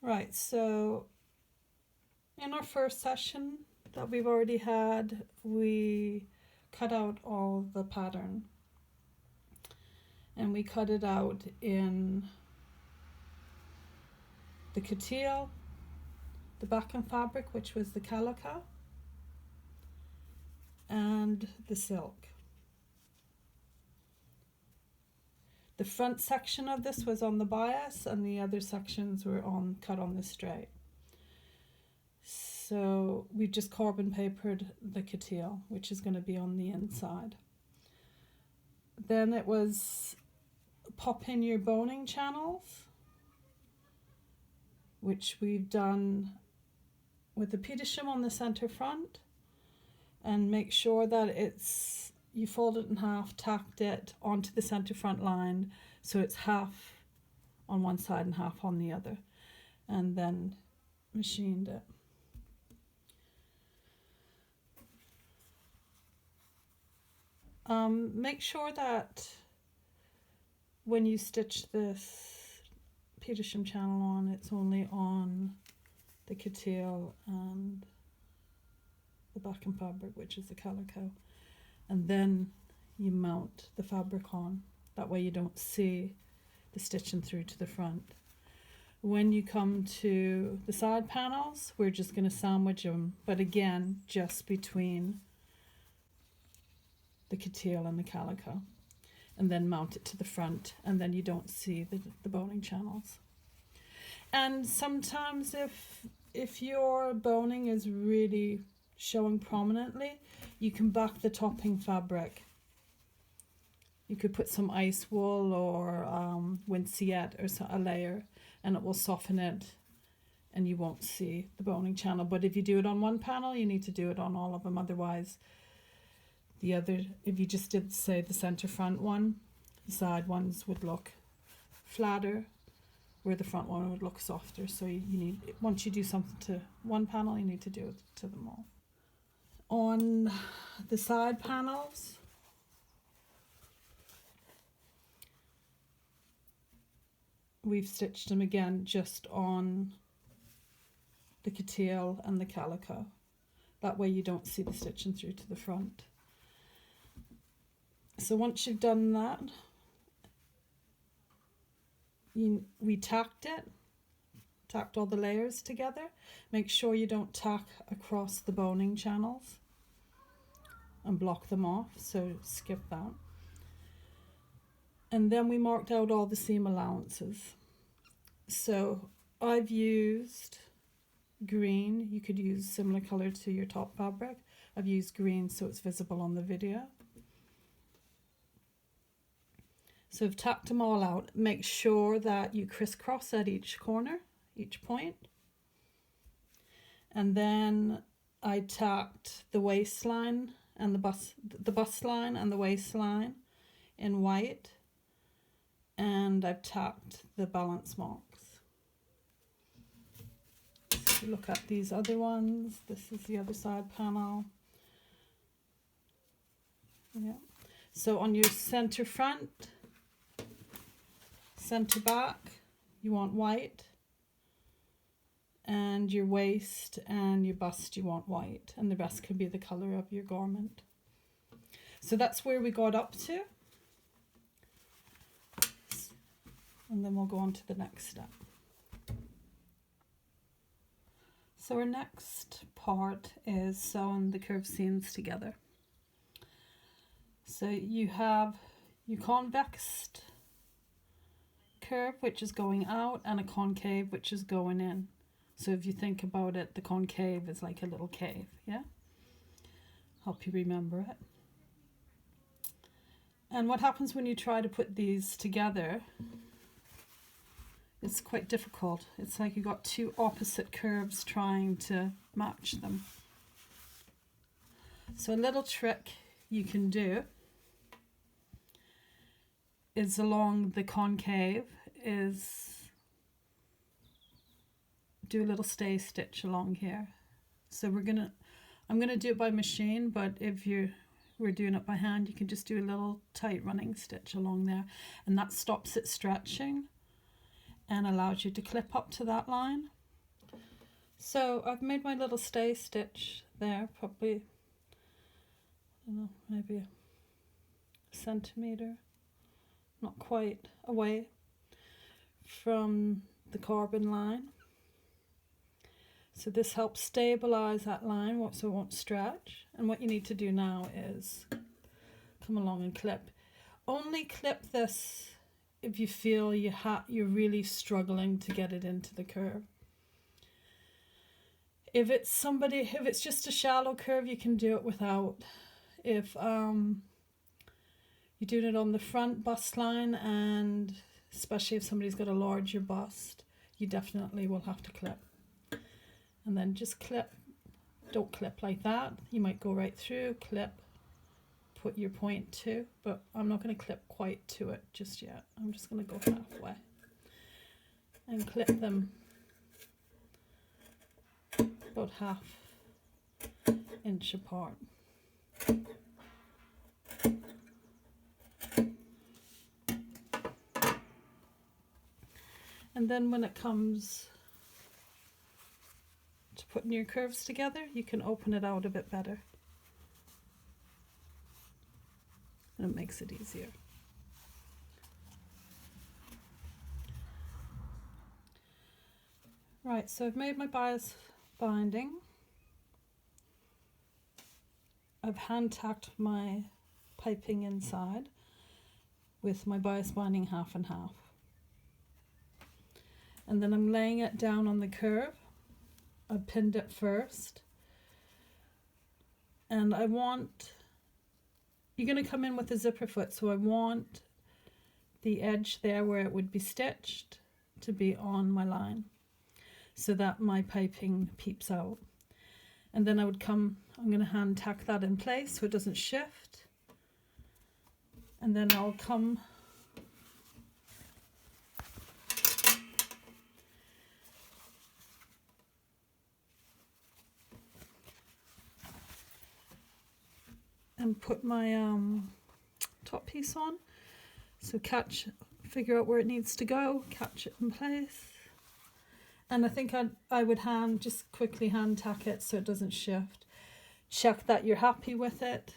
Right, so in our first session that we've already had, we cut out all the pattern, and we cut it out in the coutil, the backing fabric, which was the calico, and the silk. The front section of this was on the bias, and the other sections were cut on the straight. So we've just carbon papered the coutil, which is going to be on the inside. Then it was pop in your boning channels, which we've done with the Petersham on the center front, and make sure that you fold it in half, tacked it onto the center front line so it's half on one side and half on the other, and then machined it. Make sure that when you stitch this Petersham channel on, it's only on the coutil and the backing fabric, which is the calico, and then you mount the fabric on. That way you don't see the stitching through to the front. When you come to the side panels, we're just going to sandwich them, but again, just between the coutil and the calico, and then mount it to the front, and then you don't see the boning channels. And sometimes if your boning is really showing prominently, you can back the topping fabric. You could put some ice wool or winceyette or a layer, and it will soften it and you won't see the boning channel. But if you do it on one panel, you need to do it on all of them. Otherwise, if you just did, say, the center front one, the side ones would look flatter, where the front one would look softer. So you need, once you do something to one panel, you need to do it to them all. On the side panels, we've stitched them again just on the coutil and the calico. That way you don't see the stitching through to the front. So once you've done that, we tacked all the layers together. Make sure you don't tack across the boning channels and block them off, so skip that. And then we marked out all the seam allowances. So I've used green. You could use similar color to your top fabric. I've used green so it's visible on the video. So I've tacked them all out. Make sure that you crisscross at each corner, each point. And then I tacked the waistline and the bust line and the waistline in white. And I've tacked the balance marks. So if you look at these other ones, this is the other side panel. Yeah. So on your center front, center back, you want white, and your waist and your bust you want white, and the rest can be the color of your garment. So that's where we got up to, and then we'll go on to the next step. So our next part is sewing the curved seams together. So you have your convex curve, which is going out, and a concave, which is going in. So if you think about it, the concave is like a little cave, yeah? Help you remember it. And what happens when you try to put these together, it's quite difficult. It's like you got two opposite curves trying to match them. So a little trick you can do is along the concave is do a little stay stitch along here. So I'm gonna do it by machine, but if we're doing it by hand, you can just do a little tight running stitch along there, and that stops it stretching and allows you to clip up to that line. So I've made my little stay stitch there, probably, I don't know, maybe a centimetre, not quite, away from the carbon line. So this helps stabilize that line so it won't stretch. And what you need to do now is come along and clip. Only clip this if you feel you're really struggling to get it into the curve. If it's just a shallow curve, you can do it without. If you're doing it on the front bust line, and especially if somebody's got a larger bust, you definitely will have to clip. And then just clip. Don't clip like that. You might go right through, clip, put your point to, but I'm not going to clip quite to it just yet. I'm just going to go halfway and clip them about ½ inch apart. And then when it comes to putting your curves together, you can open it out a bit better. And it makes it easier. Right, so I've made my bias binding. I've hand tacked my piping inside with my bias binding half and half. And then I'm laying it down on the curve. I pinned it first. And you're going to come in with a zipper foot, so I want the edge there where it would be stitched to be on my line, so that my piping peeps out. And then I'm going to hand tack that in place so it doesn't shift. And then I'll come and put my top piece on. So figure out where it needs to go, catch it in place. And I think I would just quickly hand tack it so it doesn't shift. Check that you're happy with it,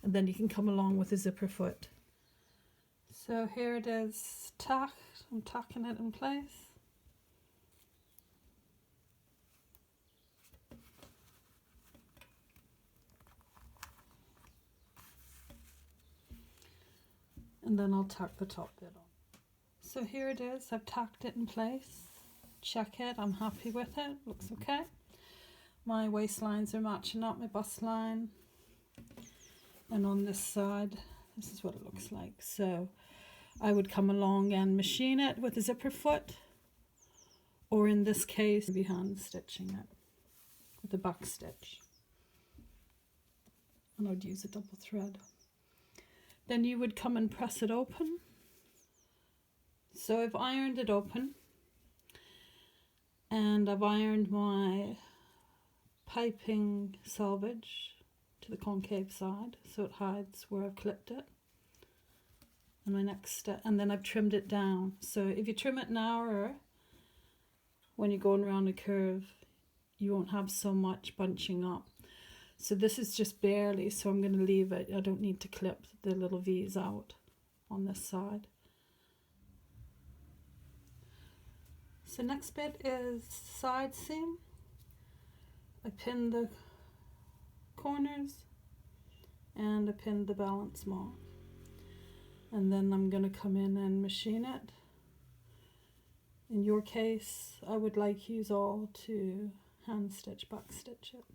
and then you can come along with a zipper foot. So here it is tacked. I'm tacking it in place. And then I'll tack the top bit on. So here it is, I've tacked it in place. Check it, I'm happy with it, looks okay. My waistlines are matching up, my bust line. And on this side, this is what it looks like. So I would come along and machine it with a zipper foot, or in this case, be hand stitching it with a back stitch. And I'd use a double thread. Then you would come and press it open. So I've ironed it open, and I've ironed my piping selvage to the concave side so it hides where I've clipped it. And my next step, and then I've trimmed it down. So if you trim it narrower, when you're going around a curve, you won't have so much bunching up. So this is just barely, so I'm going to leave it. I don't need to clip the little V's out on this side. So next bit is side seam. I pinned the corners and I pinned the balance mark. And then I'm going to come in and machine it. In your case, I would like you all to hand stitch, back stitch it.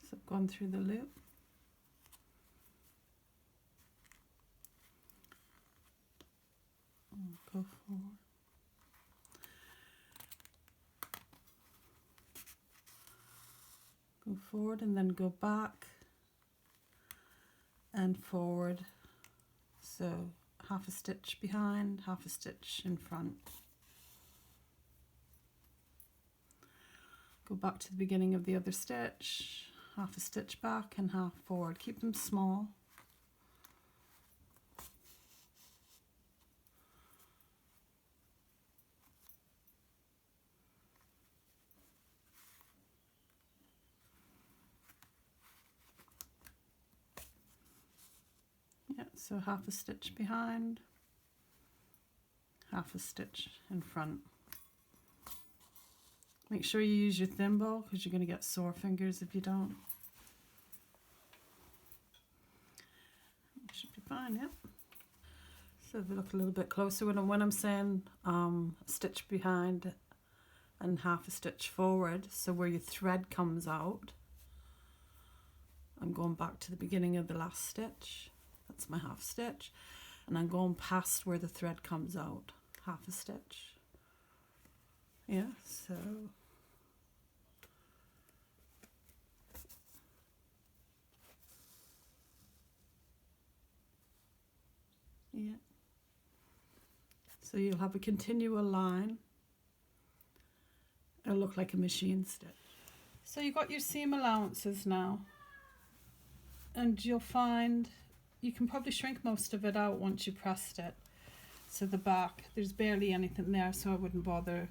So I've gone through the loop. Go forward. Go forward and then go back and forward. So half a stitch behind, half a stitch in front. Go back to the beginning of the other stitch, half a stitch back and half forward. Keep them small. So half a stitch behind, half a stitch in front. Make sure you use your thimble because you're going to get sore fingers if you don't. Should be fine, yeah. So if we look a little bit closer, when I'm saying stitch behind and half a stitch forward, so where your thread comes out, I'm going back to the beginning of the last stitch. That's my half stitch. And I'm going past where the thread comes out, half a stitch. Yeah, so yeah. So you'll have a continual line. It'll look like a machine stitch. So you've got your seam allowances now. And you'll find you can probably shrink most of it out once you pressed it. So the back, there's barely anything there, so I wouldn't bother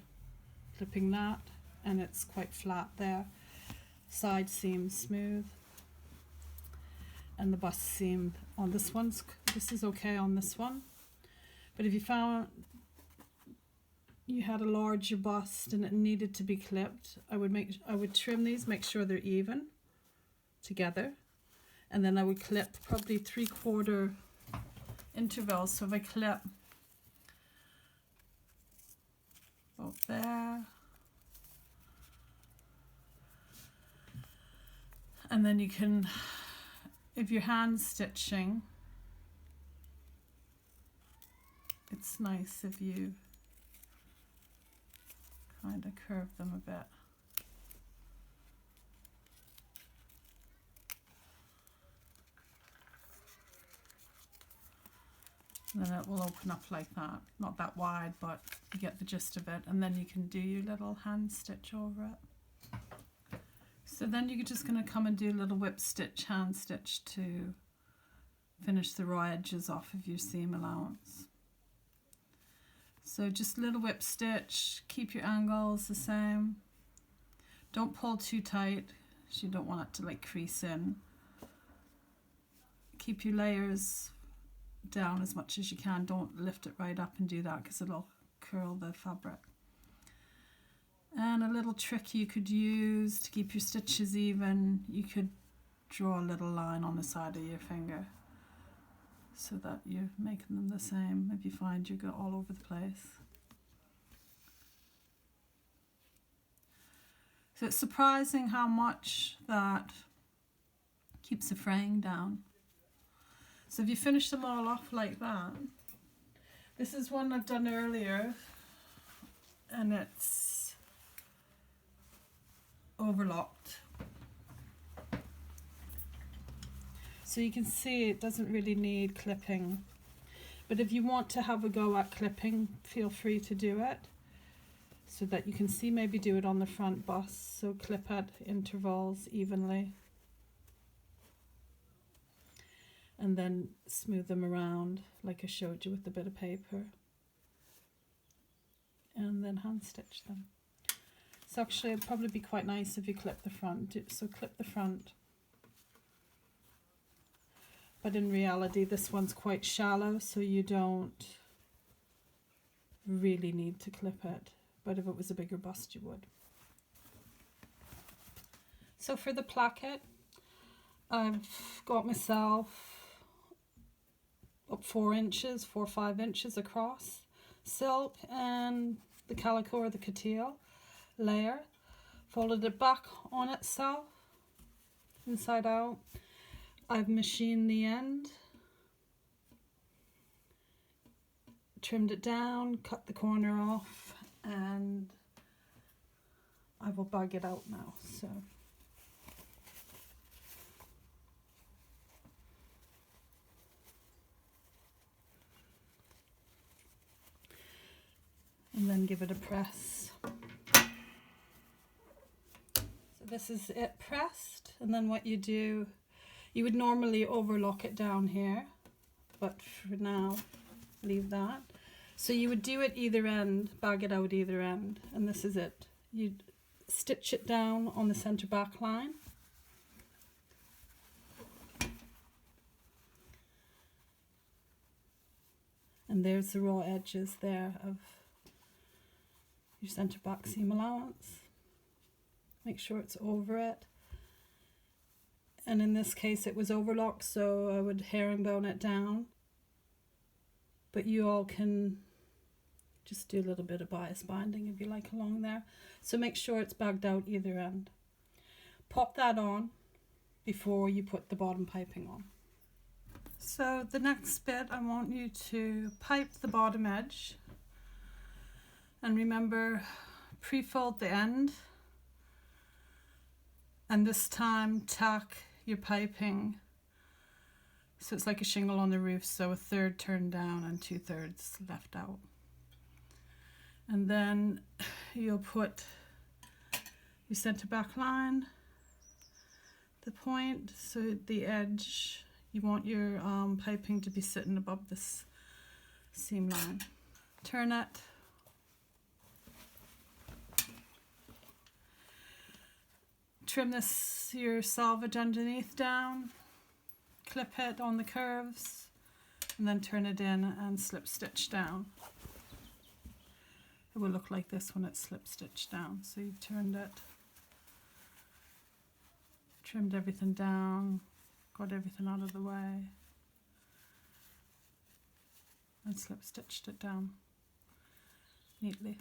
clipping that. And it's quite flat there. Side seam smooth. And the bust seam on this is okay on this one. But if you found you had a larger bust and it needed to be clipped, I would trim these, make sure they're even together, and then I would clip probably 3/4 intervals. So if I clip about there, and then you can, if you're hand stitching, it's nice if you kind of curve them a bit. And then it will open up like that. Not that wide, but you get the gist of it. And then you can do your little hand stitch over it. So then you're just going to come and do a little whip stitch, hand stitch to finish the raw edges off of your seam allowance. So just a little whip stitch, keep your angles the same. Don't pull too tight, because you don't want it to like crease in. Keep your layers down as much as you can. Don't lift it right up and do that because it'll curl the fabric. And a little trick you could use to keep your stitches even, you could draw a little line on the side of your finger so that you're making them the same if you find you go all over the place. So it's surprising how much that keeps the fraying down. So if you finish them all off like that, this is one I've done earlier and it's overlocked. So you can see it doesn't really need clipping, but if you want to have a go at clipping, feel free to do it so that you can see, maybe do it on the front bust, so clip at intervals evenly and then smooth them around like I showed you with a bit of paper and then hand stitch them. So actually it'd probably be quite nice if you clip the front, so clip the front. But in reality, this one's quite shallow, so you don't really need to clip it. But if it was a bigger bust, you would. So for the placket, I've got myself up 4 or 5 inches across silk and the calico or the couture layer. Folded it back on itself, inside out. I've machined the end, trimmed it down, cut the corner off, and I will bag it out now. So and then give it a press. So this is it pressed, and then what you do, you would normally overlock it down here, but for now, leave that. So you would do it either end, bag it out either end, and this is it. You'd stitch it down on the center back line. And there's the raw edges there of your centre back seam allowance. Make sure it's over it. And in this case it was overlocked, so I would herringbone it down. But you all can just do a little bit of bias binding if you like along there. So make sure it's bagged out either end. Pop that on before you put the bottom piping on. So the next bit, I want you to pipe the bottom edge. And remember, pre-fold the end. And this time tack your piping so it's like a shingle on the roof, so 1/3 turned down and 2/3 left out. And then you'll put your centre back line, the point, so the edge, you want your piping to be sitting above this seam line. Turn it. Trim this, your selvage underneath down, clip it on the curves, and then turn it in and slip stitch down. It will look like this when it's slip stitched down. So you've turned it, trimmed everything down, got everything out of the way, and slip stitched it down neatly.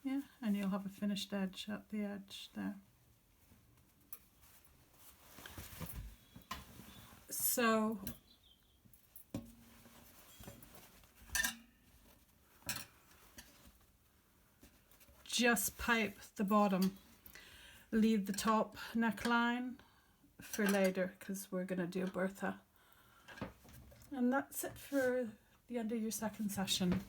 Yeah, and you'll have a finished edge at the edge there. So just pipe the bottom, leave the top neckline for later because we're going to do a Bertha. And that's it for the end of your second session.